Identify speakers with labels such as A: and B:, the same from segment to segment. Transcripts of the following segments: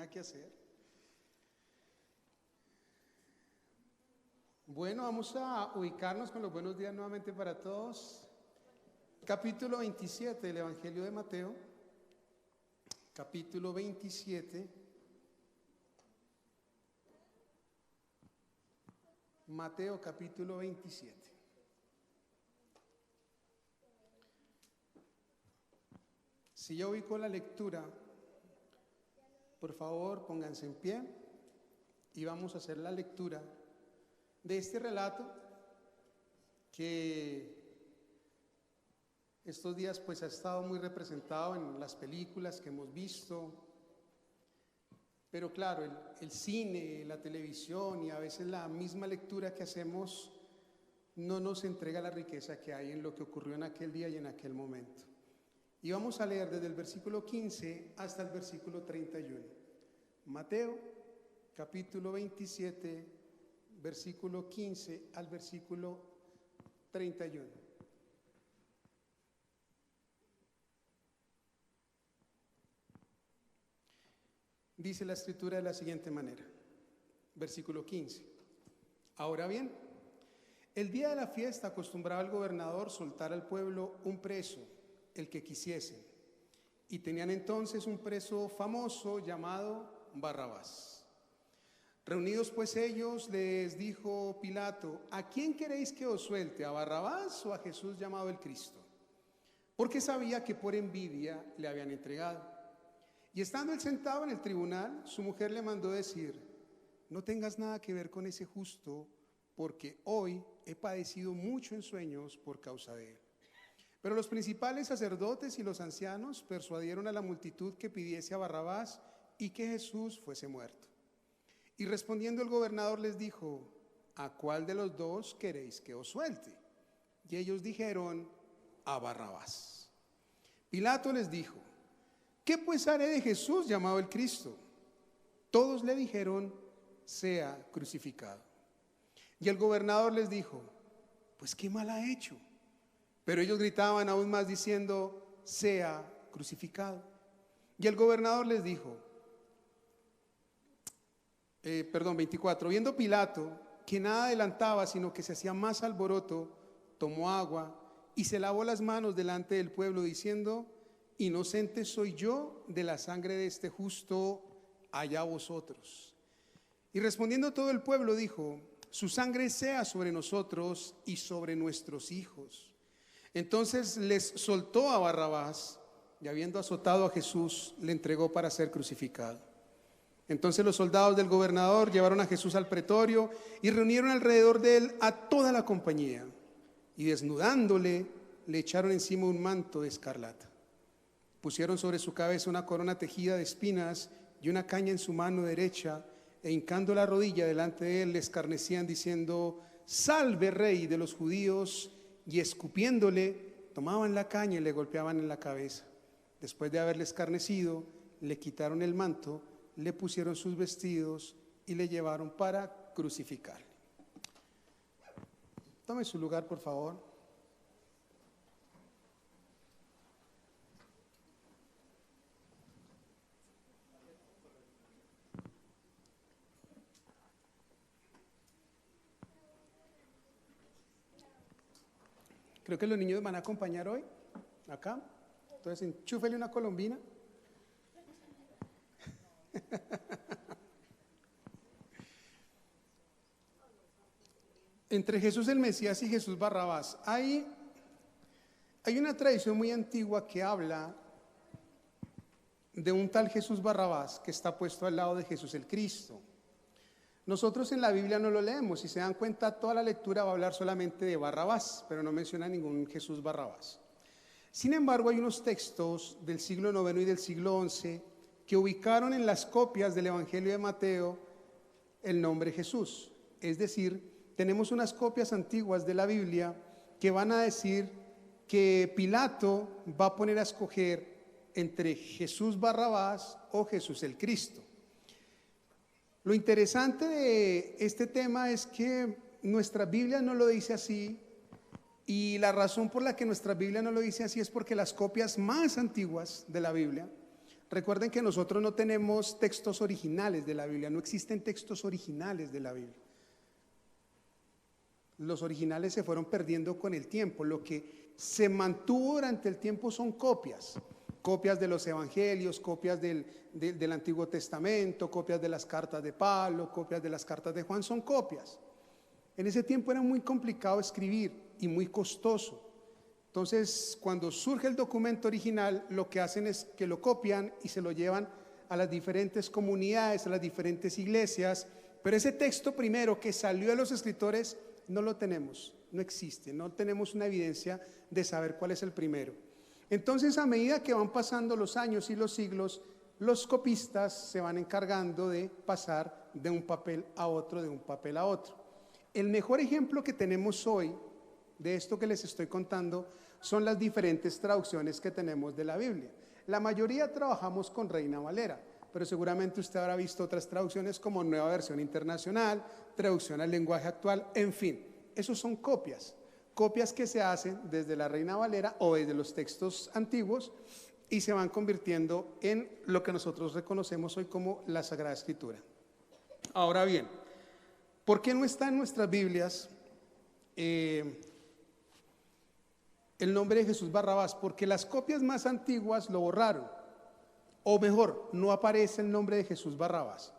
A: nada que hacer. Bueno, vamos a ubicarnos con los buenos días nuevamente para todos. Capítulo 27 del Evangelio de Mateo. Capítulo 27. Mateo capítulo 27. Si yo ubico la lectura, por favor pónganse en pie y vamos a hacer la lectura de este relato que estos días pues ha estado muy representado en las películas que hemos visto, pero claro, el cine, la televisión y a veces la misma lectura que hacemos no nos entrega la riqueza que hay en lo que ocurrió en aquel día y en aquel momento. Y vamos a leer desde el versículo 15 hasta el versículo 31. Mateo, capítulo 27, versículo 15 al versículo 31. Dice la escritura de la siguiente manera, versículo 15. Ahora bien, el día de la fiesta acostumbraba el gobernador soltar al pueblo un preso, el que quisiesen, y tenían entonces un preso famoso llamado Barrabás. Reunidos pues ellos, les dijo Pilato: ¿a quién queréis que os suelte, a Barrabás o a Jesús llamado el Cristo? Porque sabía que por envidia le habían entregado. Y estando él sentado en el tribunal, su mujer le mandó decir: no tengas nada que ver con ese justo, porque hoy he padecido mucho en sueños por causa de él. Pero los principales sacerdotes y los ancianos persuadieron a la multitud que pidiese a Barrabás y que Jesús fuese muerto. Y respondiendo el gobernador les dijo: ¿a cuál de los dos queréis que os suelte? Y ellos dijeron: a Barrabás. Pilato les dijo: ¿qué pues haré de Jesús llamado el Cristo? Todos le dijeron: sea crucificado. Y el gobernador les dijo: pues qué mal ha hecho. Pero ellos gritaban aún más diciendo: sea crucificado. Y el gobernador les dijo, 24, viendo Pilato que nada adelantaba, sino que se hacía más alboroto, tomó agua y se lavó las manos delante del pueblo, diciendo: inocente soy yo de la sangre de este justo, allá vosotros. Y respondiendo todo el pueblo dijo: su sangre sea sobre nosotros y sobre nuestros hijos. Entonces les soltó a Barrabás, y habiendo azotado a Jesús, le entregó para ser crucificado. Entonces los soldados del gobernador llevaron a Jesús al pretorio y reunieron alrededor de él a toda la compañía, y desnudándole, le echaron encima un manto de escarlata. Pusieron sobre su cabeza una corona tejida de espinas y una caña en su mano derecha, e hincando la rodilla delante de él, le escarnecían diciendo: salve, rey de los judíos. Y escupiéndole, tomaban la caña y le golpeaban en la cabeza. Después de haberle escarnecido, le quitaron el manto, le pusieron sus vestidos y le llevaron para crucificarle. Tome su lugar, por favor. Creo que los niños van a acompañar hoy, acá. Entonces enchúfele una colombina. Entre Jesús el Mesías y Jesús Barrabás hay una tradición muy antigua que habla de un tal Jesús Barrabás que está puesto al lado de Jesús el Cristo. Nosotros en la Biblia no lo leemos. Si se dan cuenta, toda la lectura va a hablar solamente de Barrabás, pero no menciona ningún Jesús Barrabás. Sin embargo, hay unos textos del siglo IX y del siglo XI que ubicaron en las copias del Evangelio de Mateo el nombre Jesús. Es decir, tenemos unas copias antiguas de la Biblia que van a decir que Pilato va a poner a escoger entre Jesús Barrabás o Jesús el Cristo. Lo interesante de este tema es que nuestra Biblia no lo dice así, y la razón por la que nuestra Biblia no lo dice así es porque las copias más antiguas de la Biblia Recuerden que nosotros no tenemos textos originales de la Biblia, no existen textos originales de la Biblia. Los originales se fueron perdiendo con el tiempo. Lo que se mantuvo durante el tiempo son copias. Copias de los evangelios, copias del Antiguo Testamento, copias de las cartas de Pablo, copias de las cartas de Juan, son copias. En ese tiempo era muy complicado escribir y muy costoso. Entonces, cuando surge el documento original, lo que hacen es que lo copian y se lo llevan a las diferentes comunidades, a las diferentes iglesias. Pero ese texto primero que salió de los escritores no lo tenemos, no existe, no tenemos una evidencia de saber cuál es el primero. Entonces, a medida que van pasando los años y los siglos, los copistas se van encargando de pasar de un papel a otro, de un papel a otro. El mejor ejemplo que tenemos hoy de esto que les estoy contando son las diferentes traducciones que tenemos de la Biblia. La mayoría trabajamos con Reina Valera, pero seguramente usted habrá visto otras traducciones como Nueva Versión Internacional, traducción al lenguaje actual, en fin, esos son copias que se hacen desde la Reina Valera o desde los textos antiguos y se van convirtiendo en lo que nosotros reconocemos hoy como la Sagrada Escritura. Ahora bien, ¿por qué no está en nuestras Biblias el nombre de Jesús Barrabás? Porque las copias más antiguas lo borraron, o mejor, no aparece el nombre de Jesús Barrabás.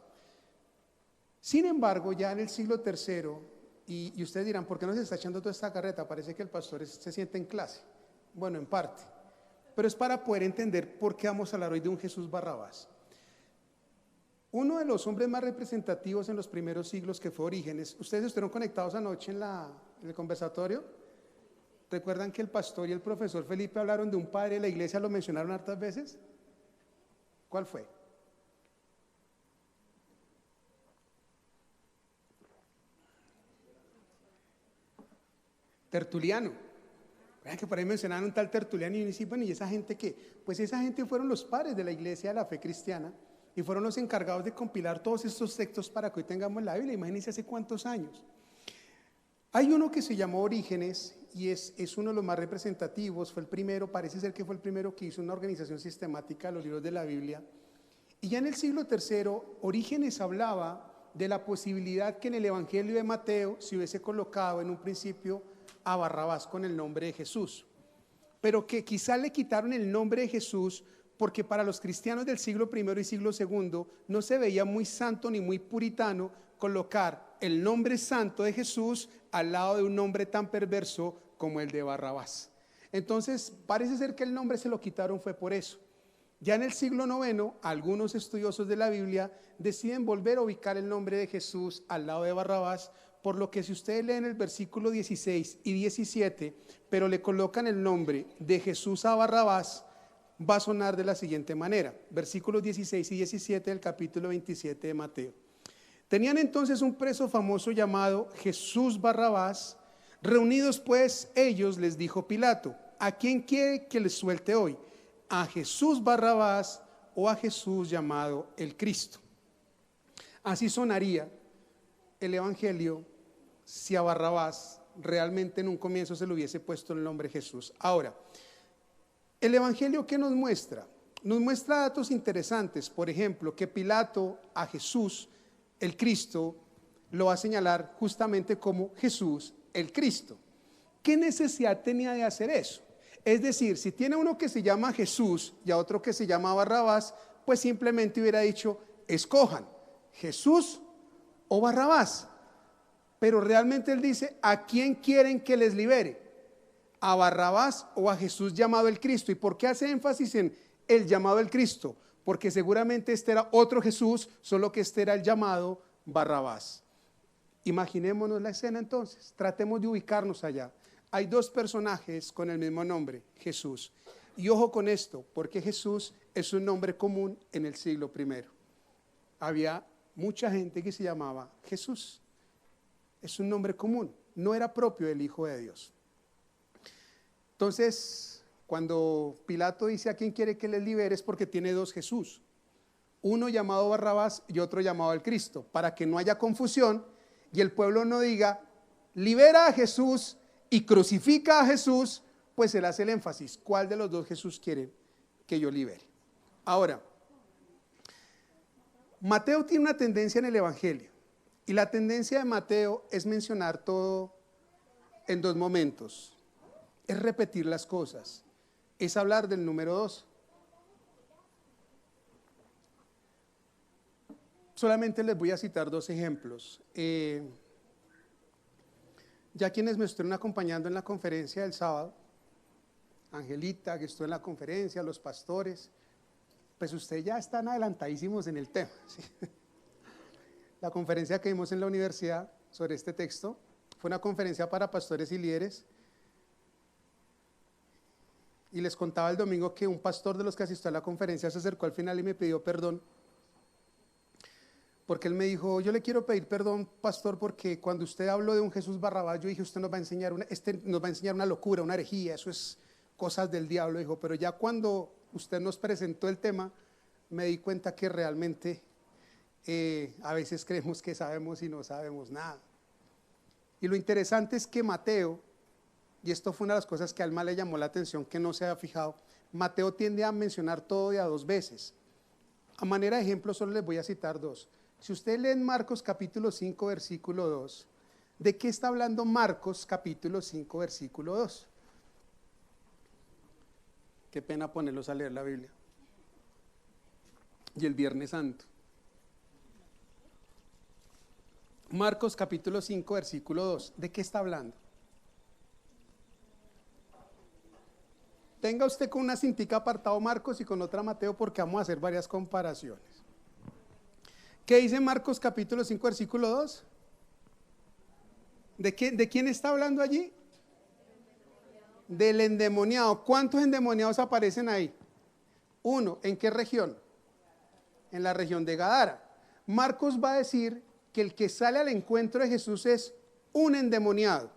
A: Sin embargo, ya en el siglo III, y ustedes dirán, ¿por qué no se está echando toda esta carreta? Parece que el pastor se siente en clase. Bueno, en parte, pero es para poder entender por qué vamos a hablar hoy de un Jesús Barrabás. Uno de los hombres más representativos en los primeros siglos, que fue Orígenes. ¿Ustedes estuvieron conectados anoche en el conversatorio? ¿Recuerdan que el pastor y el profesor Felipe hablaron de un padre de la iglesia? ¿Lo mencionaron hartas veces? ¿Cuál fue? Tertuliano. Vean que por ahí mencionaron un tal Tertuliano y dice, bueno, ¿y esa gente qué? Pues esa gente fueron los padres de la iglesia de la fe cristiana y fueron los encargados de compilar todos estos textos para que hoy tengamos la Biblia. Imagínense hace cuántos años. Hay uno que se llamó Orígenes y es uno de los más representativos, fue el primero, parece ser que fue el primero que hizo una organización sistemática de los libros de la Biblia. Y ya en el siglo III, Orígenes hablaba de la posibilidad que en el Evangelio de Mateo se hubiese colocado en un principio a Barrabás con el nombre de Jesús, pero que quizá le quitaron el nombre de Jesús porque para los cristianos del siglo I y siglo II no se veía muy santo ni muy puritano colocar el nombre santo de Jesús al lado de un nombre tan perverso como el de Barrabás. Entonces parece ser que el nombre se lo quitaron fue por eso. Ya en el siglo IX, algunos estudiosos de la Biblia deciden volver a ubicar el nombre de Jesús al lado de Barrabás, por lo que si ustedes leen el versículo 16 y 17, pero le colocan el nombre de Jesús a Barrabás, va a sonar de la siguiente manera. Versículos 16 y 17 del capítulo 27 de Mateo. Tenían entonces un preso famoso llamado Jesús Barrabás. Reunidos pues ellos, les dijo Pilato, ¿a quién quiere que les suelte hoy? ¿A Jesús Barrabás o a Jesús llamado el Cristo? Así sonaría el Evangelio si a Barrabás realmente en un comienzo se le hubiese puesto el nombre Jesús. Ahora, el Evangelio, ¿qué nos muestra? Nos muestra datos interesantes. Por ejemplo, que Pilato a Jesús, el Cristo, lo va a señalar justamente como Jesús, el Cristo. ¿Qué necesidad tenía de hacer eso? Es decir, si tiene uno que se llama Jesús y a otro que se llama Barrabás, pues simplemente hubiera dicho, escojan, Jesús o Barrabás. Pero realmente él dice, ¿a quién quieren que les libere? ¿A Barrabás o a Jesús llamado el Cristo? ¿Y por qué hace énfasis en el llamado el Cristo? Porque seguramente este era otro Jesús, solo que este era el llamado Barrabás. Imaginémonos la escena entonces, tratemos de ubicarnos allá. Hay dos personajes con el mismo nombre, Jesús. Y ojo con esto, porque Jesús es un nombre común en el siglo I. Había mucha gente que se llamaba Jesús. Es un nombre común, no era propio del Hijo de Dios. Entonces, cuando Pilato dice a quién quiere que les libere es porque tiene dos Jesús. Uno llamado Barrabás y otro llamado el Cristo, para que no haya confusión y el pueblo no diga, libera a Jesús y crucifica a Jesús, pues él hace el énfasis, ¿cuál de los dos Jesús quiere que yo libere? Ahora, Mateo tiene una tendencia en el Evangelio. Y la tendencia de Mateo es mencionar todo en dos momentos. Es repetir las cosas. Es hablar del número 2. Solamente les voy a citar dos ejemplos. Ya quienes me estuvieron acompañando en la conferencia del sábado, Angelita, que estuvo en la conferencia, los pastores, pues ustedes ya están adelantadísimos en el tema, ¿sí? La conferencia que vimos en la universidad sobre este texto fue una conferencia para pastores y líderes. Y les contaba el domingo que un pastor de los que asistió a la conferencia se acercó al final y me pidió perdón. Porque él me dijo, yo le quiero pedir perdón, pastor, porque cuando usted habló de un Jesús Barrabás, yo dije, usted nos va a enseñar nos va a enseñar una locura, una herejía, eso es cosas del diablo. Dijo, pero ya cuando usted nos presentó el tema, me di cuenta que realmente a veces creemos que sabemos y no sabemos nada. Y lo interesante es que Mateo, y esto fue una de las cosas que a Alma le llamó la atención, que no se había fijado, Mateo tiende a mencionar todo de a dos veces. A manera de ejemplo solo les voy a citar dos. Si usted lee en Marcos capítulo 5 versículo 2, ¿de qué está hablando Marcos capítulo 5 versículo 2? Qué pena ponerlos a leer la Biblia. Y el Viernes Santo. Marcos capítulo 5 versículo 2, ¿de qué está hablando? Tenga usted con una cintica apartado Marcos y con otra Mateo porque vamos a hacer varias comparaciones. ¿Qué dice Marcos capítulo 5 versículo 2? ¿De quién está hablando allí? Del endemoniado. ¿Cuántos endemoniados aparecen ahí? Uno. ¿En qué región? En la región de Gadara. Marcos va a decir que el que sale al encuentro de Jesús es un endemoniado.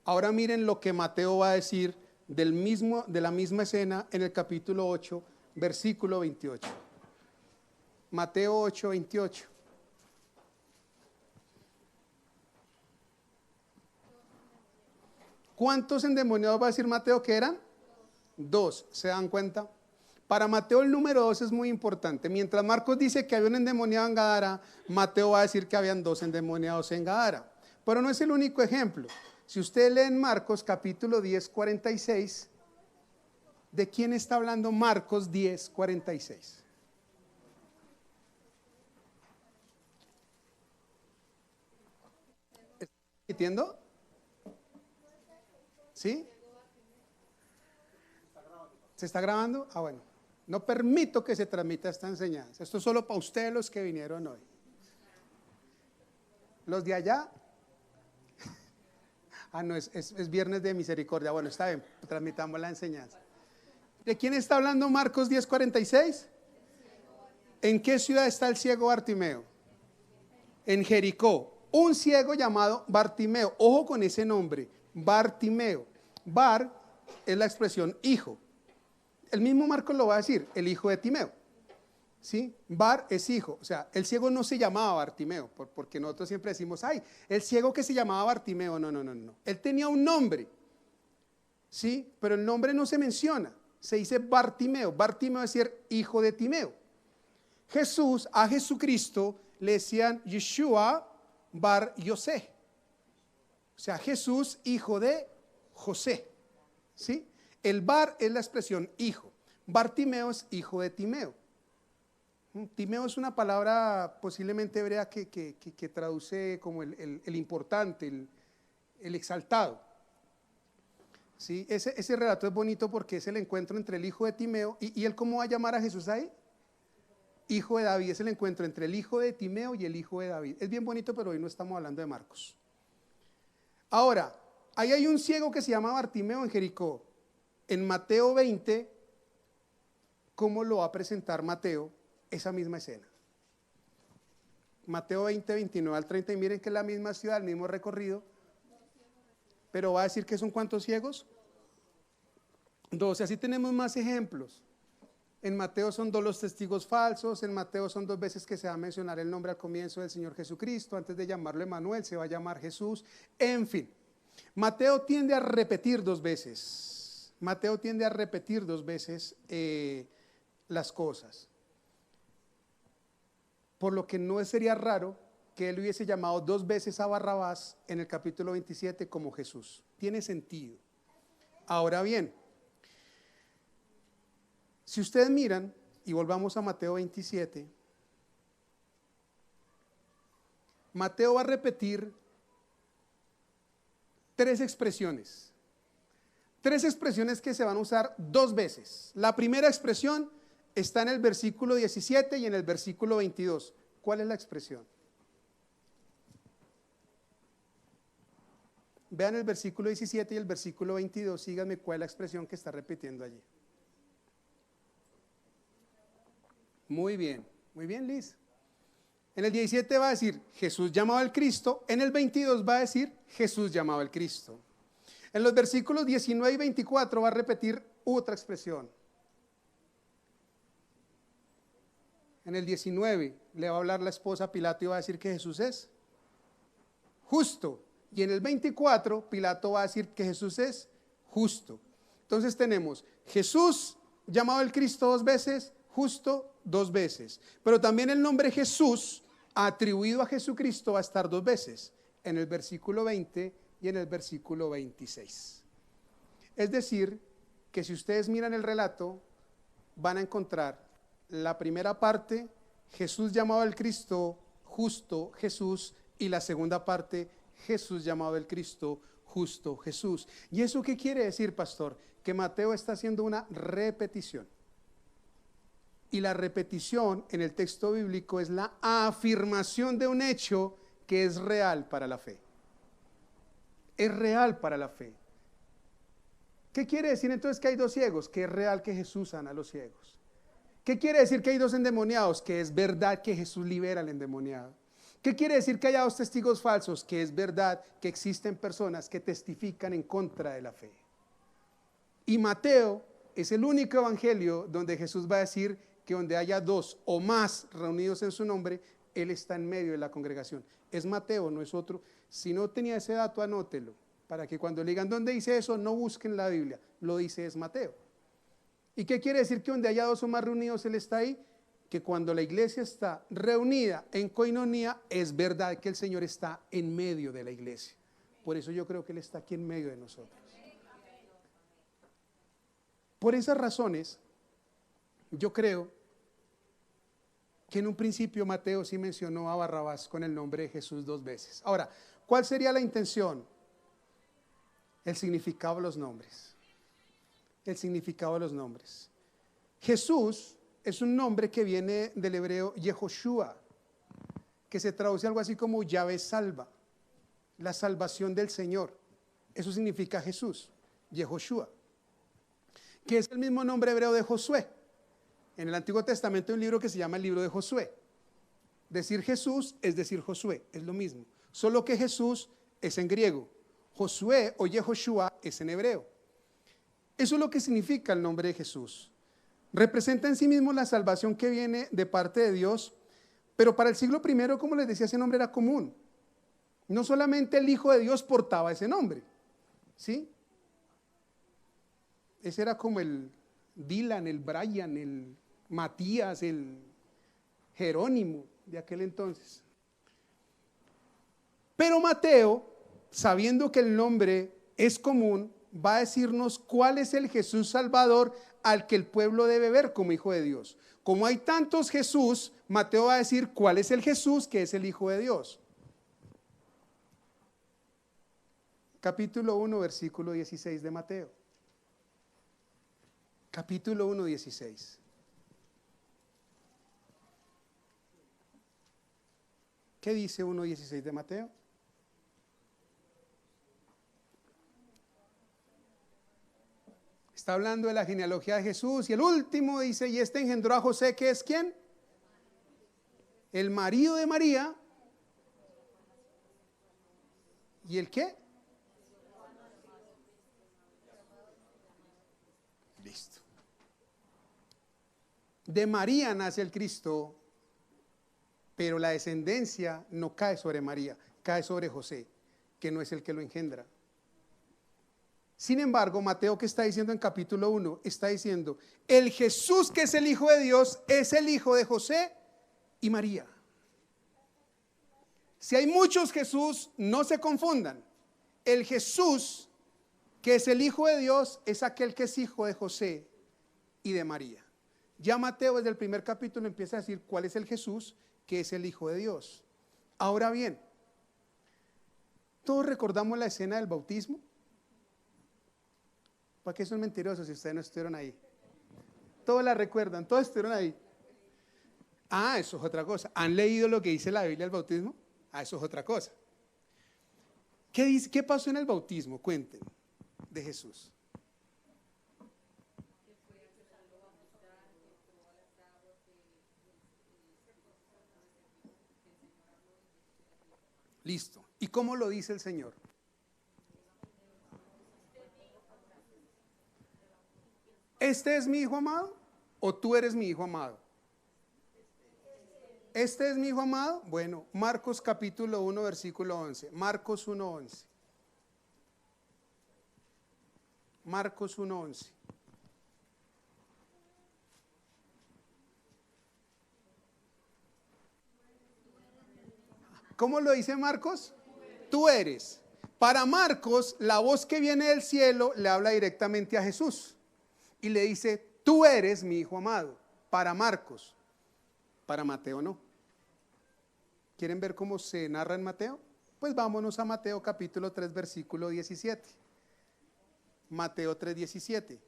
A: Ahora miren lo que Mateo va a decir de la misma escena en el capítulo 8, versículo 28. Mateo 8, 28. ¿Cuántos endemoniados va a decir Mateo que eran? 2, ¿se dan cuenta? Para Mateo el número 2 es muy importante. Mientras Marcos dice que había un endemoniado en Gadara, Mateo va a decir que habían 2 endemoniados en Gadara. Pero no es el único ejemplo. Si usted lee en Marcos capítulo 10, 46, ¿de quién está hablando Marcos 10, 46? ¿Está repitiendo? ¿Sí? ¿Se está grabando? Ah, bueno. No permito que se transmita esta enseñanza. Esto es solo para ustedes los que vinieron hoy. Los de allá. Ah, no, es viernes de misericordia. Bueno, está bien, transmitamos la enseñanza. ¿De quién está hablando Marcos 10:46? ¿En qué ciudad está el ciego Bartimeo? En Jericó. Un ciego llamado Bartimeo. Ojo con ese nombre, Bartimeo. Bar es la expresión hijo. El mismo Marcos lo va a decir, el hijo de Timeo. ¿Sí? Bar es hijo. O sea, el ciego no se llamaba Bartimeo, porque nosotros siempre decimos, ay, el ciego que se llamaba Bartimeo. No. Él tenía un nombre. ¿Sí? Pero el nombre no se menciona. Se dice Bartimeo. Bartimeo es decir, hijo de Timeo. A Jesucristo le decían Yeshua Bar Yosé. O sea, Jesús, hijo de José. ¿Sí? El Bar es la expresión hijo. Bartimeo es hijo de Timeo. Timeo es una palabra posiblemente hebrea que traduce como el importante, el exaltado. ¿Sí? Ese relato es bonito porque es el encuentro entre el hijo de Timeo y él, ¿cómo va a llamar a Jesús ahí? Hijo de David. Es el encuentro entre el hijo de Timeo y el hijo de David. Es bien bonito, pero hoy no estamos hablando de Marcos. Ahora, ahí hay un ciego que se llama Bartimeo en Jericó. En Mateo 20, ¿cómo lo va a presentar Mateo? Esa misma escena. Mateo 20, 29 al 30, y miren que es la misma ciudad, el mismo recorrido, pero va a decir que son ¿cuántos ciegos? 2. Así tenemos más ejemplos. En Mateo son 2 los testigos falsos, en Mateo son 2 veces que se va a mencionar el nombre al comienzo del Señor Jesucristo, antes de llamarlo Emmanuel se va a llamar Jesús, en fin. Mateo tiende a repetir 2 veces. Mateo tiende a repetir 2 veces las cosas. por lo que no sería raro que él hubiese llamado 2 veces a Barrabás en el capítulo 27 como Jesús. Tiene sentido. Ahora bien, si ustedes miran, y volvamos a Mateo 27, Mateo va a repetir 3 expresiones. 3 expresiones que se van a usar 2 veces. La primera expresión está en el versículo 17 y en el versículo 22. ¿Cuál es la expresión? Vean el versículo 17 y el versículo 22. Síganme cuál es la expresión que está repitiendo allí. Muy bien, Liz. En el 17 va a decir Jesús llamado al Cristo. En el 22 va a decir Jesús llamado al Cristo. En los versículos 19 y 24 va a repetir otra expresión. En el 19 le va a hablar la esposa a Pilato y va a decir que Jesús es justo. Y en el 24 Pilato va a decir que Jesús es justo. Entonces tenemos Jesús llamado el Cristo 2 veces, justo 2 veces. Pero también el nombre Jesús atribuido a Jesucristo va a estar 2 veces, en el versículo 20 y en el versículo 26. Es decir, que si ustedes miran el relato, van a encontrar la primera parte, Jesús llamado el Cristo, justo Jesús, y la segunda parte, Jesús llamado el Cristo, justo Jesús. ¿Y eso qué quiere decir, pastor? Que Mateo está haciendo una repetición. Y la repetición en el texto bíblico es la afirmación de un hecho que es real para la fe. Es real para la fe. ¿Qué quiere decir entonces que hay 2 ciegos? Que es real que Jesús sana a los ciegos. ¿Qué quiere decir que hay 2 endemoniados? Que es verdad que Jesús libera al endemoniado. ¿Qué quiere decir que haya 2 testigos falsos? Que es verdad que existen personas que testifican en contra de la fe. Y Mateo es el único evangelio donde Jesús va a decir que donde haya 2 o más reunidos en su nombre, Él está en medio de la congregación. Es Mateo, no es otro. Si no tenía ese dato, anótelo, para que cuando le digan ¿dónde dice eso? No busquen la Biblia, lo dice es Mateo. ¿Y qué quiere decir que donde haya 2 o más reunidos Él está ahí? Que cuando la iglesia está reunida en coinonía, es verdad que el Señor está en medio de la iglesia. Por eso yo creo que Él está aquí en medio de nosotros. Por esas razones, yo creo que en un principio Mateo sí mencionó a Barrabás con el nombre de Jesús 2 veces. Ahora, ¿cuál sería la intención? El significado de los nombres. El significado de los nombres. Jesús es un nombre que viene del hebreo Yehoshua, que se traduce algo así como Yahvé salva, la salvación del Señor. Eso significa Jesús, Yehoshua, que es el mismo nombre hebreo de Josué. En el Antiguo Testamento hay un libro que se llama el libro de Josué. Decir Jesús es decir Josué, es lo mismo, solo que Jesús es en griego, Josué o Yehoshua es en hebreo. Eso es lo que significa el nombre de Jesús. Representa en sí mismo la salvación que viene de parte de Dios, pero para el siglo I, como les decía, ese nombre era común. No solamente el Hijo de Dios portaba ese nombre, ¿sí? Ese era como el Dylan, el Brian, el Matías, el Jerónimo de aquel entonces. Pero Mateo, sabiendo que el nombre es común, va a decirnos cuál es el Jesús Salvador al que el pueblo debe ver como Hijo de Dios. Como hay tantos Jesús, Mateo va a decir cuál es el Jesús que es el Hijo de Dios. Capítulo 1, versículo 16 de Mateo. Capítulo 1, 16. ¿Qué dice 1:16 de Mateo? Está hablando de la genealogía de Jesús y el último dice, y este engendró a José, que es ¿quién? El marido de María. ¿Y el qué? Listo. De María nace el Cristo, pero la descendencia no cae sobre María, cae sobre José, que no es el que lo engendra. Sin embargo, Mateo, que está diciendo en capítulo 1, está diciendo, el Jesús que es el Hijo de Dios es el hijo de José y María. Si hay muchos Jesús, no se confundan. El Jesús que es el Hijo de Dios es aquel que es hijo de José y de María. Ya Mateo desde el primer capítulo empieza a decir cuál es el Jesús que es el Hijo de Dios. Ahora bien, todos recordamos la escena del bautismo. ¿Para qué son mentirosos si ustedes no estuvieron ahí? Todos la recuerdan, todos estuvieron ahí. Ah, eso es otra cosa. ¿Han leído lo que dice la Biblia del bautismo? Ah, eso es otra cosa. ¿Qué dice? ¿Qué pasó en el bautismo? Cuenten de Jesús. Listo. ¿Y cómo lo dice el Señor? ¿Este es mi hijo amado? ¿O tú eres mi hijo amado? ¿Este es mi hijo amado? Bueno, Marcos capítulo 1, versículo 11. Marcos 1, 11. Marcos 1, 11. ¿Cómo lo dice Marcos? Tú eres. Para Marcos, la voz que viene del cielo le habla directamente a Jesús y le dice, tú eres mi hijo amado. Para Marcos. Para Mateo no. ¿Quieren ver cómo se narra en Mateo? Pues vámonos a Mateo capítulo 3, versículo 17. Mateo 3, 17.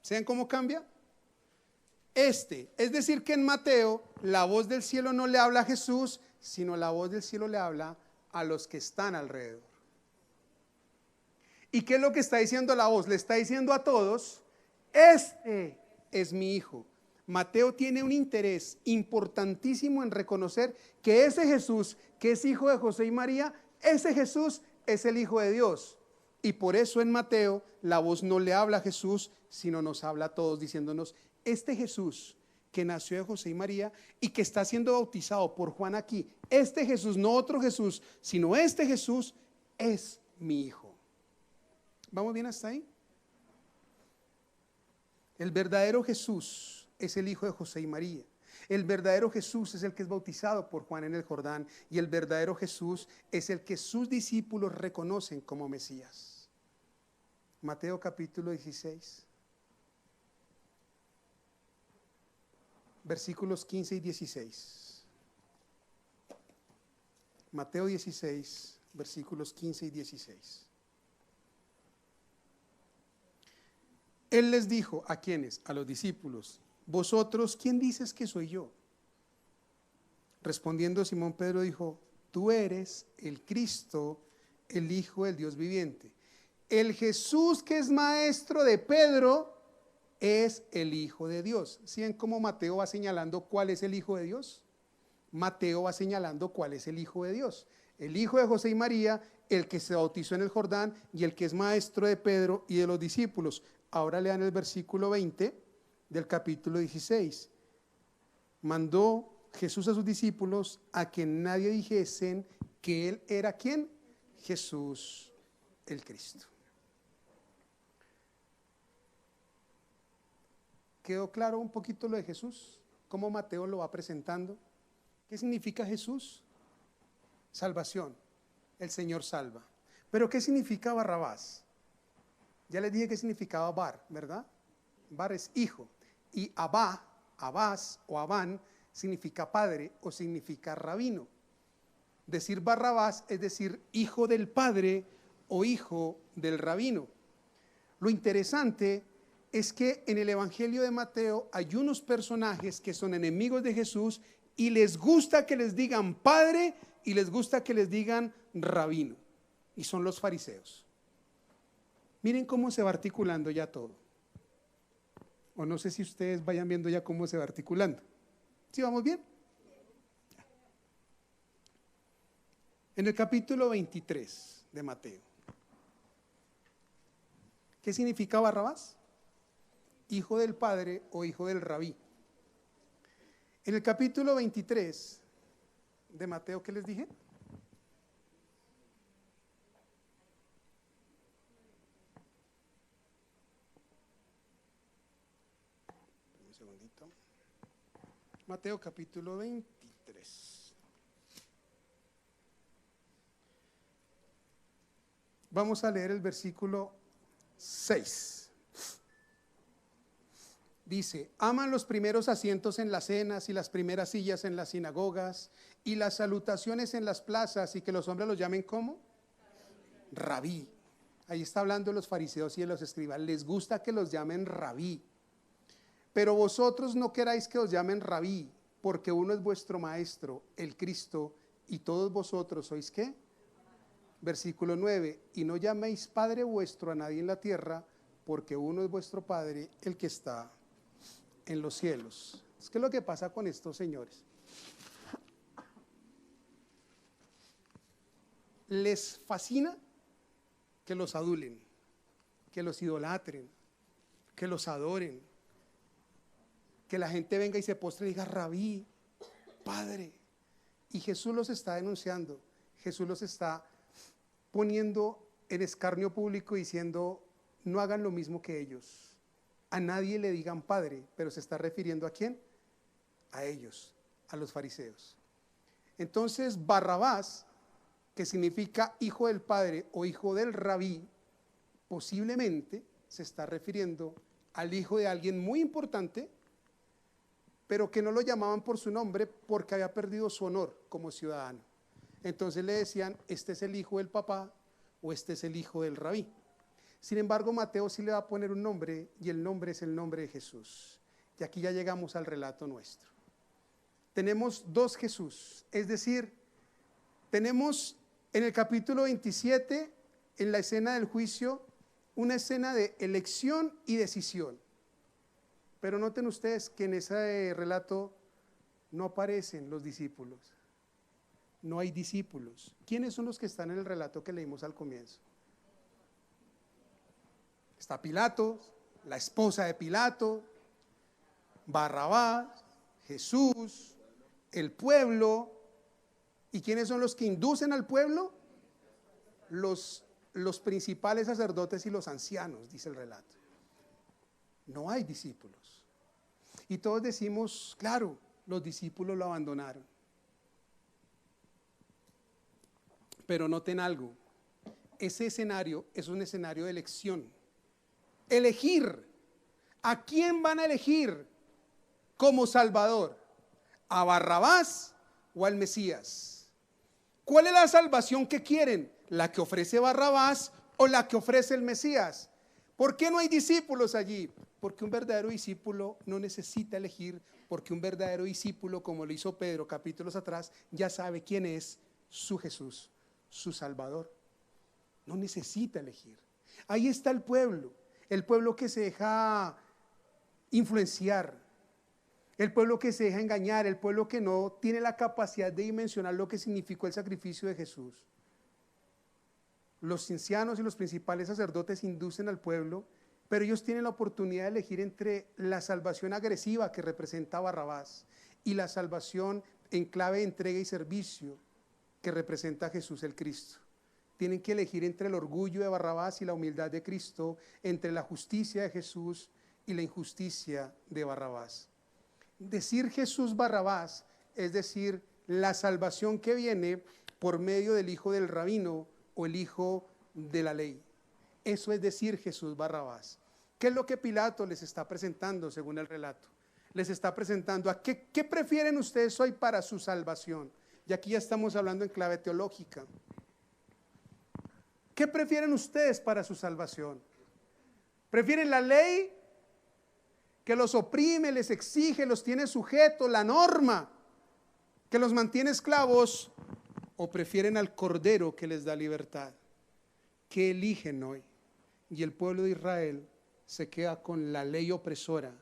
A: ¿Saben cómo cambia? Es decir que en Mateo la voz del cielo no le habla a Jesús, sino la voz del cielo le habla a los que están alrededor. ¿Y qué es lo que está diciendo la voz? Le está diciendo a todos, este es mi hijo. Mateo tiene un interés importantísimo en reconocer que ese Jesús, que es hijo de José y María, ese Jesús es el Hijo de Dios. Y por eso en Mateo la voz no le habla a Jesús, sino nos habla a todos diciéndonos, este Jesús que nació de José y María y que está siendo bautizado por Juan aquí, este Jesús, no otro Jesús, sino este Jesús es mi hijo. ¿Vamos bien hasta ahí? El verdadero Jesús es el hijo de José y María. El verdadero Jesús es el que es bautizado por Juan en el Jordán y el verdadero Jesús es el que sus discípulos reconocen como Mesías. Mateo capítulo 16, versículos 15 y 16. Mateo 16, versículos 15 y 16. Él les dijo, ¿a quiénes? A los discípulos, vosotros, ¿quién dices que soy yo? Respondiendo Simón Pedro dijo, tú eres el Cristo, el Hijo del Dios viviente. El Jesús que es maestro de Pedro es el Hijo de Dios. ¿Sí ven cómo Mateo va señalando cuál es el Hijo de Dios? Mateo va señalando cuál es el Hijo de Dios. El Hijo de José y María, el que se bautizó en el Jordán y el que es maestro de Pedro y de los discípulos. Ahora lean el versículo 20 del capítulo 16. Mandó Jesús a sus discípulos a que nadie dijesen que él era ¿quién? Jesús el Cristo. ¿Quedó claro un poquito lo de Jesús? ¿Cómo Mateo lo va presentando? ¿Qué significa Jesús? Salvación. El Señor salva. ¿Pero qué significa Barrabás? Ya les dije qué significaba Bar, ¿verdad? Bar es hijo. Y Abá, Abás o Abán significa padre o significa rabino. Decir Barrabás es decir hijo del padre o hijo del rabino. Lo interesante es que en el Evangelio de Mateo hay unos personajes que son enemigos de Jesús y les gusta que les digan padre y les gusta que les digan rabino. Y son los fariseos. Miren cómo se va articulando ya todo. O no sé si ustedes vayan viendo ya cómo se va articulando. ¿Sí vamos bien? En el capítulo 23 de Mateo. ¿Qué significa Barrabás? Hijo del padre o hijo del rabí. En el capítulo 23 de Mateo, ¿qué les dije? segundito. Mateo capítulo 23. Vamos a leer el versículo 6. Dice: aman los primeros asientos en las cenas y las primeras sillas en las sinagogas y las salutaciones en las plazas, y que los hombres los llamen ¿cómo? Rabí. Ahí está hablando de los fariseos y de los escribas. Les gusta que los llamen rabí. Pero vosotros no queráis que os llamen rabí, porque uno es vuestro maestro, el Cristo, y todos vosotros sois ¿qué? Versículo 9: y no llaméis Padre vuestro a nadie en la tierra, porque uno es vuestro Padre, el que está en los cielos. ¿Qué es lo que pasa con estos señores? Les fascina que los adulen, que los idolatren, que los adoren, que la gente venga y se postre y diga Rabí, Padre. Y Jesús los está denunciando, Jesús los está poniendo en escarnio público diciendo: no hagan lo mismo que ellos. A nadie le digan Padre, pero se está refiriendo ¿a quién? A ellos, a los fariseos. Entonces Barrabás, que significa hijo del Padre o hijo del Rabí, posiblemente se está refiriendo al hijo de alguien muy importante, pero que no lo llamaban por su nombre porque había perdido su honor como ciudadano. Entonces le decían: este es el hijo del papá o este es el hijo del Rabí. Sin embargo, Mateo sí le va a poner un nombre, y el nombre es el nombre de Jesús. Y aquí ya llegamos al relato nuestro. Tenemos dos Jesús, es decir, tenemos en el capítulo 27, en la escena del juicio, una escena de elección y decisión. Pero noten ustedes que en ese relato no aparecen los discípulos. No hay discípulos. ¿Quiénes son los que están en el relato que leímos al comienzo? Está Pilato, la esposa de Pilato, Barrabás, Jesús, el pueblo. ¿Y quiénes son los que inducen al pueblo? Los principales sacerdotes y los ancianos, dice el relato. No hay discípulos. Y todos decimos, claro, los discípulos lo abandonaron. Pero noten algo, ese escenario es un escenario de elección. Elegir. ¿A quién van a elegir como Salvador? ¿A Barrabás o al Mesías? ¿Cuál es la salvación que quieren? ¿La que ofrece Barrabás o la que ofrece el Mesías? ¿Por qué no hay discípulos allí? Porque un verdadero discípulo no necesita elegir, porque un verdadero discípulo, como lo hizo Pedro capítulos atrás, ya sabe quién es su Jesús, su Salvador. No necesita elegir. Ahí está el pueblo que se deja influenciar, el pueblo que se deja engañar, el pueblo que no tiene la capacidad de dimensionar lo que significó el sacrificio de Jesús. Los ancianos y los principales sacerdotes inducen al pueblo, pero ellos tienen la oportunidad de elegir entre la salvación agresiva que representa Barrabás y la salvación en clave de entrega y servicio que representa Jesús el Cristo. Tienen que elegir entre el orgullo de Barrabás y la humildad de Cristo, entre la justicia de Jesús y la injusticia de Barrabás. Decir Jesús Barrabás es decir la salvación que viene por medio del hijo del rabino o el hijo de la ley. Eso es decir Jesús Barrabás. ¿Qué es lo que Pilato les está presentando según el relato? Les está presentando a qué prefieren ustedes hoy para su salvación. Y aquí ya estamos hablando en clave teológica. ¿Qué prefieren ustedes para su salvación? ¿Prefieren la ley que los oprime, les exige, los tiene sujetos, la norma que los mantiene esclavos? ¿O prefieren al Cordero que les da libertad? ¿Qué eligen hoy? Y el pueblo de Israel se queda con la ley opresora,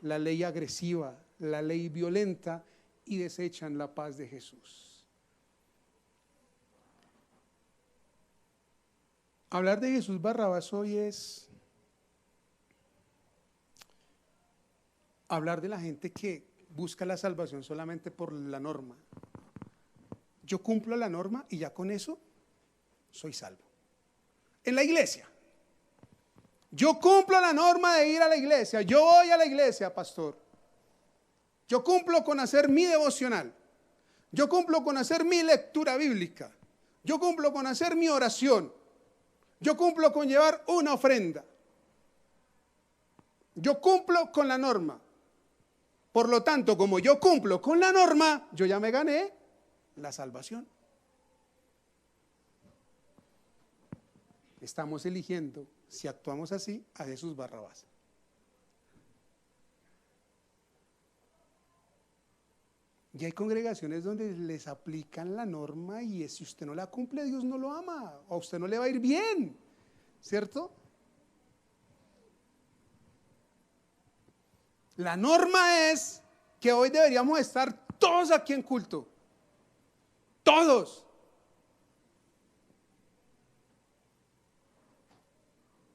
A: la ley agresiva, la ley violenta, y desechan la paz de Jesús. Hablar de Jesús Barrabás hoy es hablar de la gente que busca la salvación solamente por la norma. Yo cumplo la norma y ya con eso soy salvo. En la iglesia, yo cumplo la norma de ir a la iglesia, yo voy a la iglesia, pastor. Yo cumplo con hacer mi devocional. Yo cumplo con hacer mi lectura bíblica. Yo cumplo con hacer mi oración. Yo cumplo con llevar una ofrenda. Yo cumplo con la norma. Por lo tanto, como yo cumplo con la norma, yo ya me gané la salvación. Estamos eligiendo, si actuamos así, a Jesús Barrabás. Y hay congregaciones donde les aplican la norma y si usted no la cumple, Dios no lo ama, o a usted no le va a ir bien, ¿cierto? La norma es que hoy deberíamos estar todos aquí en culto, todos.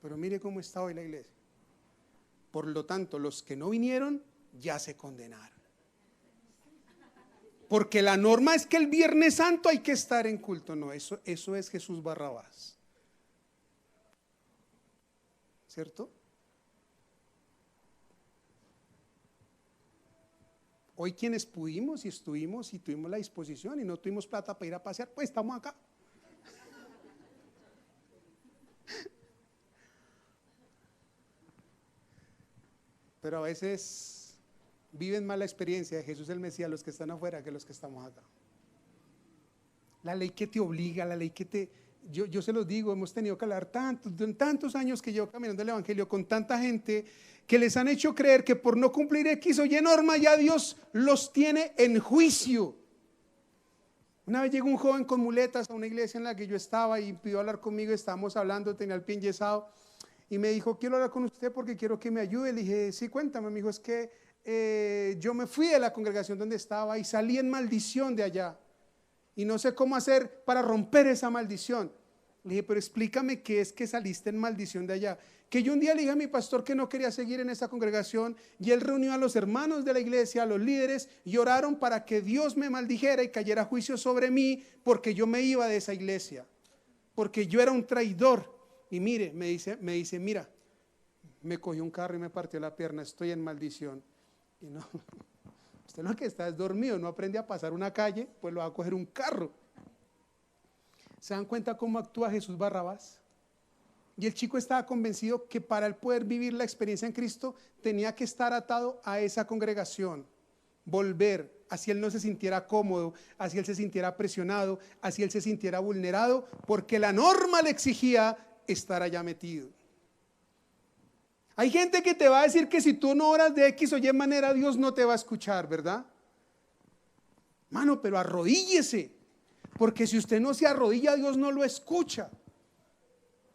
A: Pero mire cómo está hoy la iglesia. Por lo tanto, los que no vinieron ya se condenaron. Porque la norma es que el Viernes Santo hay que estar en culto. No, eso es Jesús Barrabás. ¿Cierto? Hoy quienes pudimos y estuvimos y tuvimos la disposición y no tuvimos plata para ir a pasear, pues estamos acá. Pero a veces viven más la experiencia de Jesús el Mesías los que están afuera que los que estamos acá. La ley que te obliga, la ley que te... Yo se los digo, hemos tenido que hablar tantos años que llevo caminando el Evangelio con tanta gente que les han hecho creer que por no cumplir X o Y norma ya Dios los tiene en juicio. Una vez llegó un joven con muletas a una iglesia en la que yo estaba y pidió hablar conmigo, estábamos hablando, tenía el pie enyesado y me dijo, quiero hablar con usted porque quiero que me ayude. Le dije, sí, cuéntame. Me dijo, es que yo me fui de la congregación donde estaba y salí en maldición de allá y no sé cómo hacer para romper esa maldición. Le dije, pero explícame qué es que saliste en maldición de allá. Que yo un día le dije a mi pastor que no quería seguir en esa congregación y él reunió a los hermanos de la iglesia, a los líderes, y oraron para que Dios me maldijera y cayera juicio sobre mí porque yo me iba de esa iglesia, porque yo era un traidor. Y mire, me dice, mira, me cogió un carro y me partió la pierna, estoy en maldición. Y no, usted lo que está es dormido, no aprende a pasar una calle, pues lo va a coger un carro. ¿Se dan cuenta cómo actúa Jesús Barrabás? Y el chico estaba convencido que para él poder vivir la experiencia en Cristo tenía que estar atado a esa congregación, volver, así él no se sintiera cómodo, así él se sintiera presionado, así él se sintiera vulnerado, porque la norma le exigía estar allá metido. Hay gente que te va a decir que si tú no oras de X o Y manera, Dios no te va a escuchar, ¿verdad? Mano, pero arrodíllese, porque si usted no se arrodilla, Dios no lo escucha.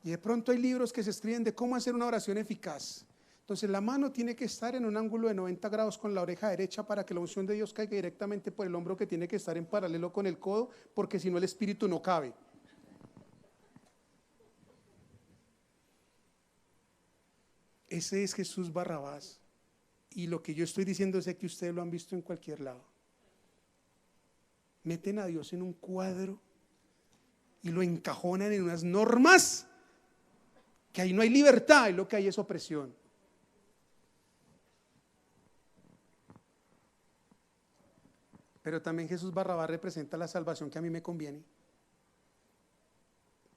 A: Y de pronto hay libros que se escriben de cómo hacer una oración eficaz. Entonces la mano tiene que estar en un ángulo de 90 grados con la oreja derecha para que la unción de Dios caiga directamente por el hombro, que tiene que estar en paralelo con el codo, porque si no el espíritu no cabe. Ese es Jesús Barrabás. Y lo que yo estoy diciendo es que ustedes lo han visto en cualquier lado. Meten a Dios en un cuadro y lo encajonan en unas normas que ahí no hay libertad y lo que hay es opresión. Pero también Jesús Barrabás representa la salvación que a mí me conviene.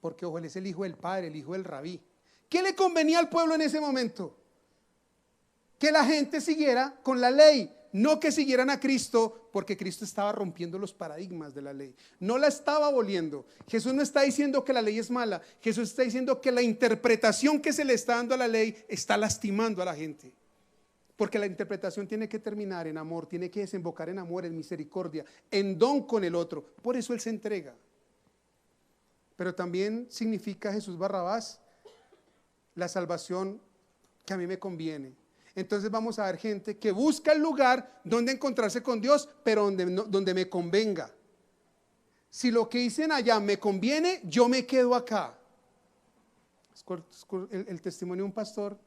A: Porque ojo, él es el hijo del padre, el hijo del rabí. ¿Qué le convenía al pueblo en ese momento? Que la gente siguiera con la ley, no que siguieran a Cristo, porque Cristo estaba rompiendo los paradigmas de la ley. No la estaba aboliendo. Jesús no está diciendo que la ley es mala. Jesús está diciendo que la interpretación que se le está dando a la ley está lastimando a la gente. Porque la interpretación tiene que terminar en amor, tiene que desembocar en amor, en misericordia, en don con el otro. Por eso Él se entrega. Pero también significa Jesús Barrabás la salvación que a mí me conviene. Entonces vamos a ver gente que busca el lugar donde encontrarse con Dios, pero donde me convenga. Si lo que dicen allá me conviene, yo me quedo acá. El testimonio de un pastor.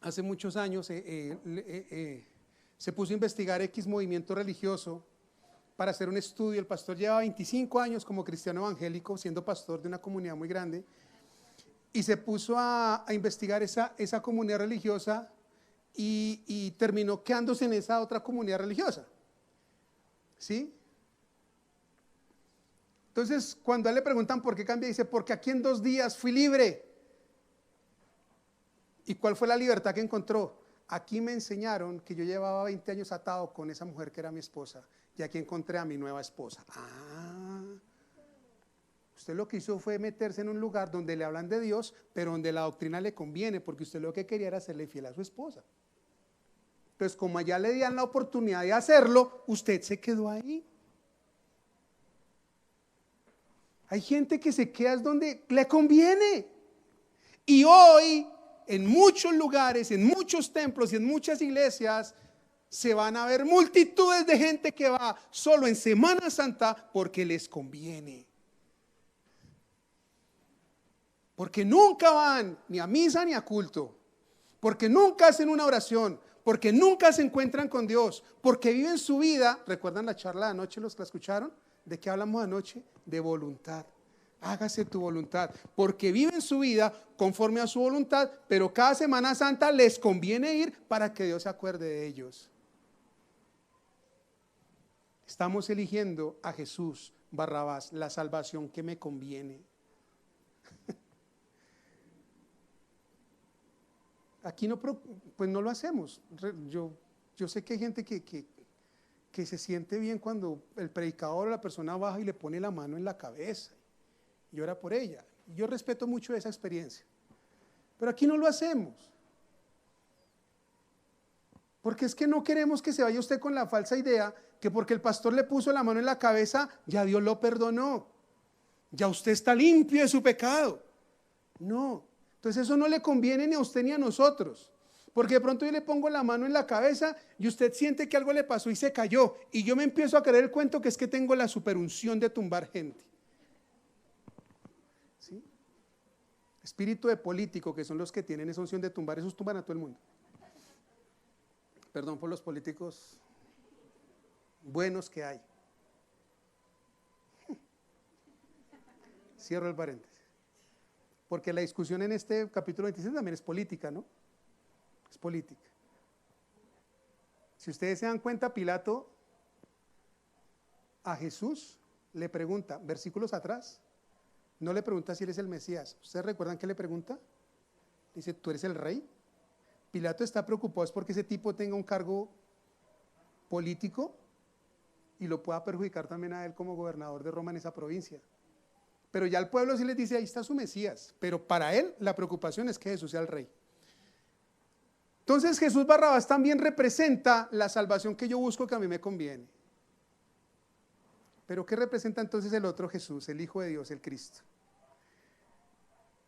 A: Hace muchos años se puso a investigar X movimiento religioso para hacer un estudio. El pastor llevaba 25 años como cristiano evangélico, siendo pastor de una comunidad muy grande, y se puso a investigar esa comunidad religiosa y terminó quedándose en esa otra comunidad religiosa. ¿Sí? Entonces, cuando a él le preguntan por qué cambia, dice, porque aquí en 2 días fui libre. ¿Y cuál fue la libertad que encontró? Aquí me enseñaron que yo llevaba 20 años atado con esa mujer que era mi esposa, y aquí encontré a mi nueva esposa. Usted lo que hizo fue meterse en un lugar donde le hablan de Dios, pero donde la doctrina le conviene, porque usted lo que quería era serle fiel a su esposa. Entonces, como allá le dieron la oportunidad de hacerlo, usted se quedó ahí. Hay gente que se queda donde le conviene. Y hoy, en muchos lugares, en muchos templos y en muchas iglesias, se van a ver multitudes de gente que va solo en Semana Santa porque les conviene. Porque nunca van ni a misa ni a culto. Porque nunca hacen una oración. Porque nunca se encuentran con Dios. Porque viven su vida. ¿Recuerdan la charla de anoche, los que la escucharon? ¿De qué hablamos anoche? De voluntad. Hágase tu voluntad. Porque viven su vida conforme a su voluntad, pero cada Semana Santa les conviene ir para que Dios se acuerde de ellos. Estamos eligiendo a Jesús Barrabás, la salvación que me conviene. Aquí no, pues no lo hacemos. Yo sé que hay gente que se siente bien cuando el predicador o la persona baja y le pone la mano en la cabeza y ora por ella. Yo respeto mucho esa experiencia, pero aquí no lo hacemos, porque es que no queremos que se vaya usted con la falsa idea que porque el pastor le puso la mano en la cabeza, ya Dios lo perdonó, ya usted está limpio de su pecado. No, entonces eso no le conviene ni a usted ni a nosotros, porque de pronto yo le pongo la mano en la cabeza y usted siente que algo le pasó y se cayó, y yo me empiezo a creer el cuento que es que tengo la superunción de tumbar gente. ¿Sí? Espíritu de político, que son los que tienen esa unción de tumbar, esos tumban a todo el mundo. Perdón por los políticos buenos que hay. Cierro el paréntesis. Porque la discusión en este capítulo 26 también es política, ¿no? Es política. Si ustedes se dan cuenta, Pilato a Jesús le pregunta, versículos atrás, no le pregunta si él es el Mesías. ¿Ustedes recuerdan qué le pregunta? Dice, ¿tú eres el rey? Pilato está preocupado es porque ese tipo tenga un cargo político y lo pueda perjudicar también a él como gobernador de Roma en esa provincia. Pero ya el pueblo sí les dice, ahí está su Mesías, pero para él la preocupación es que Jesús sea el rey. Entonces Jesús Barrabás también representa la salvación que yo busco, que a mí me conviene. Pero ¿qué representa entonces el otro Jesús, el Hijo de Dios, el Cristo?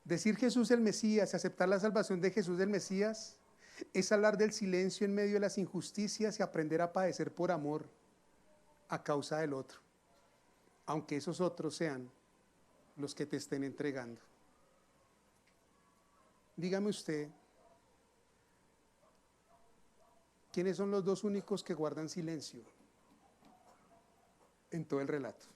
A: Decir Jesús el Mesías, aceptar la salvación de Jesús el Mesías, es hablar del silencio en medio de las injusticias y aprender a padecer por amor a causa del otro, aunque esos otros sean los que te estén entregando. Dígame usted, ¿quiénes son los dos únicos que guardan silencio en todo el relato?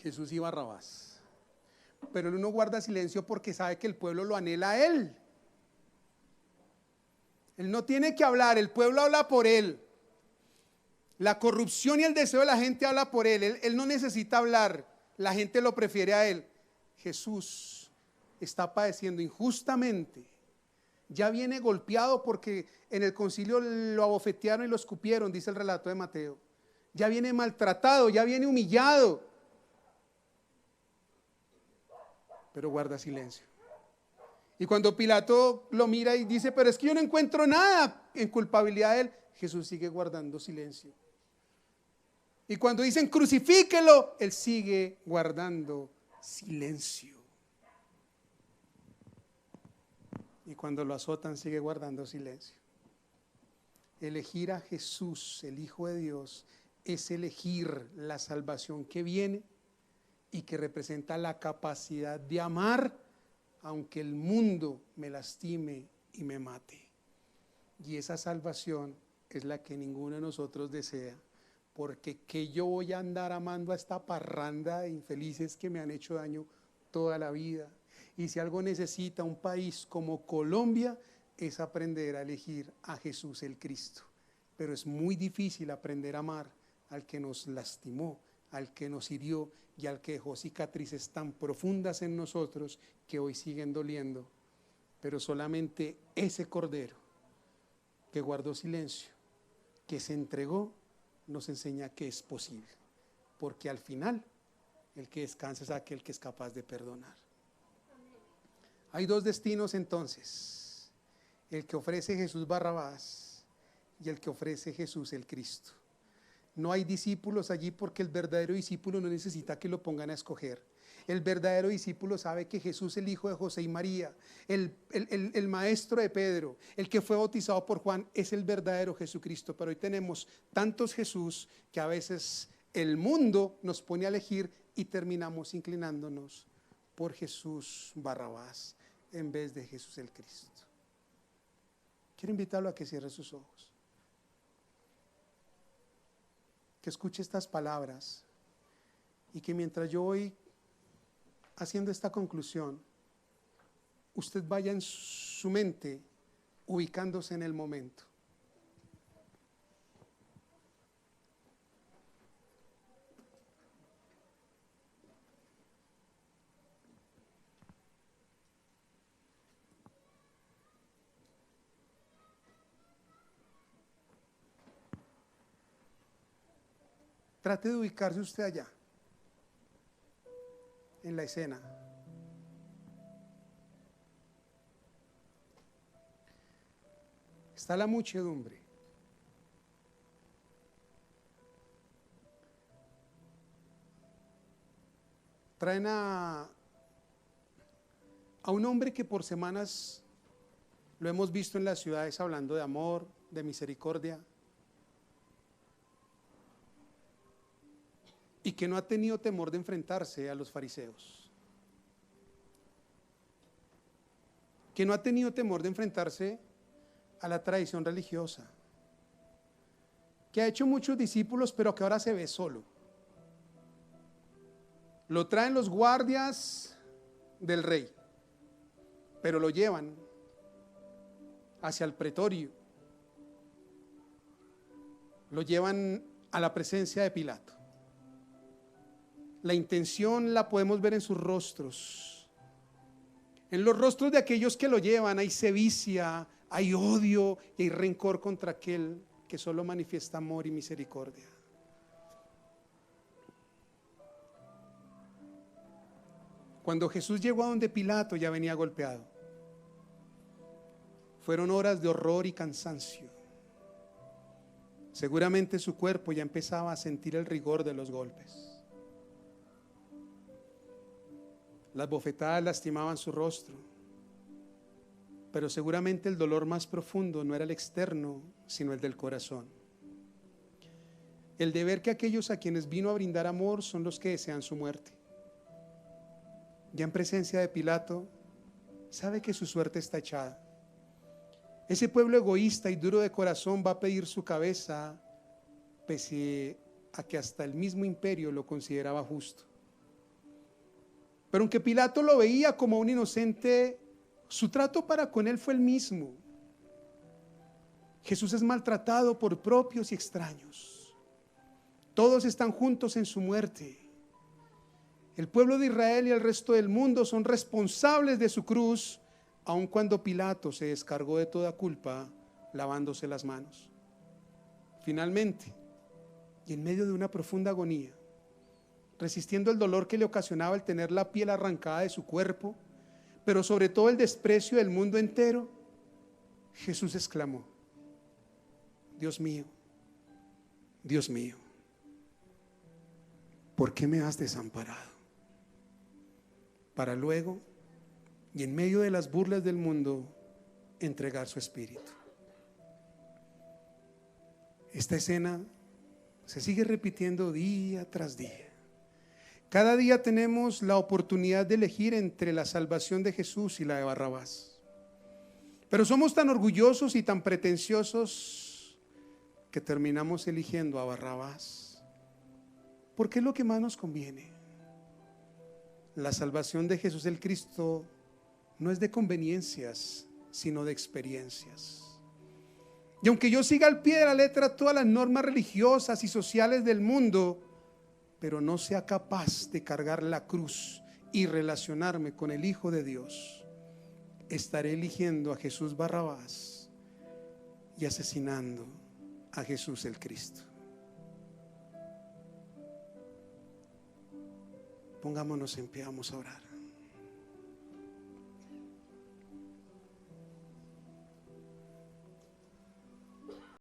A: Jesús y Barrabás. Pero el uno guarda silencio porque sabe que el pueblo lo anhela a él. Él no tiene que hablar, el pueblo habla por él. La corrupción y el deseo de la gente habla por él. Él no necesita hablar, la gente lo prefiere a él. Jesús está padeciendo injustamente. Ya viene golpeado porque en el concilio lo abofetearon y lo escupieron, dice el relato de Mateo. Ya viene maltratado, ya viene humillado. Pero guarda silencio. Y cuando Pilato lo mira y dice, pero es que yo no encuentro nada en culpabilidad de él, Jesús sigue guardando silencio. Y cuando dicen crucifíquelo, él sigue guardando silencio. Y cuando lo azotan, sigue guardando silencio. Elegir a Jesús, el Hijo de Dios, es elegir la salvación que viene y que representa la capacidad de amar aunque el mundo me lastime y me mate. Y esa salvación es la que ninguno de nosotros desea, porque que yo voy a andar amando a esta parranda de infelices que me han hecho daño toda la vida. Y si algo necesita un país como Colombia, es aprender a elegir a Jesús el Cristo. Pero es muy difícil aprender a amar al que nos lastimó, al que nos hirió y al que dejó cicatrices tan profundas en nosotros que hoy siguen doliendo. Pero solamente ese Cordero que guardó silencio, que se entregó, nos enseña que es posible. Porque al final, el que descansa es aquel que es capaz de perdonar. Hay dos destinos entonces: el que ofrece Jesús Barrabás y el que ofrece Jesús el Cristo. No hay discípulos allí porque el verdadero discípulo no necesita que lo pongan a escoger. El verdadero discípulo sabe que Jesús, el hijo de José y María, el maestro de Pedro, el que fue bautizado por Juan, es el verdadero Jesucristo. Pero hoy tenemos tantos Jesús que a veces el mundo nos pone a elegir y terminamos inclinándonos por Jesús Barrabás en vez de Jesús el Cristo. Quiero invitarlo a que cierre sus ojos, que escuche estas palabras y que mientras yo voy haciendo esta conclusión, usted vaya en su mente ubicándose en el momento. Trate de ubicarse usted allá, en la escena. Está la muchedumbre. Traen a un hombre que por semanas lo hemos visto en las ciudades hablando de amor, de misericordia, y que no ha tenido temor de enfrentarse a los fariseos, que no ha tenido temor de enfrentarse a la tradición religiosa, que ha hecho muchos discípulos pero que ahora se ve solo. Lo traen los guardias del rey, pero lo llevan hacia el pretorio, lo llevan a la presencia de Pilato. La intención la podemos ver en sus rostros. En los rostros de aquellos que lo llevan hay sevicia, hay odio y hay rencor contra aquel que solo manifiesta amor y misericordia. Cuando Jesús llegó a donde Pilato, ya venía golpeado. Fueron horas de horror y cansancio. Seguramente su cuerpo ya empezaba a sentir el rigor de los golpes. Las bofetadas lastimaban su rostro, pero seguramente el dolor más profundo no era el externo, sino el del corazón. El de ver que aquellos a quienes vino a brindar amor son los que desean su muerte. Ya en presencia de Pilato, sabe que su suerte está echada. Ese pueblo egoísta y duro de corazón va a pedir su cabeza, pese a que hasta el mismo imperio lo consideraba justo. Pero aunque Pilato lo veía como un inocente, su trato para con él fue el mismo. Jesús es maltratado por propios y extraños. Todos están juntos en su muerte. El pueblo de Israel y el resto del mundo son responsables de su cruz, aun cuando Pilato se descargó de toda culpa lavándose las manos. Finalmente, y en medio de una profunda agonía, resistiendo el dolor que le ocasionaba el tener la piel arrancada de su cuerpo, pero sobre todo el desprecio del mundo entero, Jesús exclamó: Dios mío, Dios mío, ¿por qué me has desamparado? Para luego, y en medio de las burlas del mundo, entregar su espíritu. Esta escena se sigue repitiendo día tras día. Cada día tenemos la oportunidad de elegir entre la salvación de Jesús y la de Barrabás. Pero somos tan orgullosos y tan pretenciosos que terminamos eligiendo a Barrabás, porque es lo que más nos conviene. La salvación de Jesús el Cristo no es de conveniencias, sino de experiencias. Y aunque yo siga al pie de la letra todas las normas religiosas y sociales del mundo, pero no sea capaz de cargar la cruz y relacionarme con el Hijo de Dios, estaré eligiendo a Jesús Barrabás y asesinando a Jesús el Cristo. Pongámonos en pie, vamos a orar.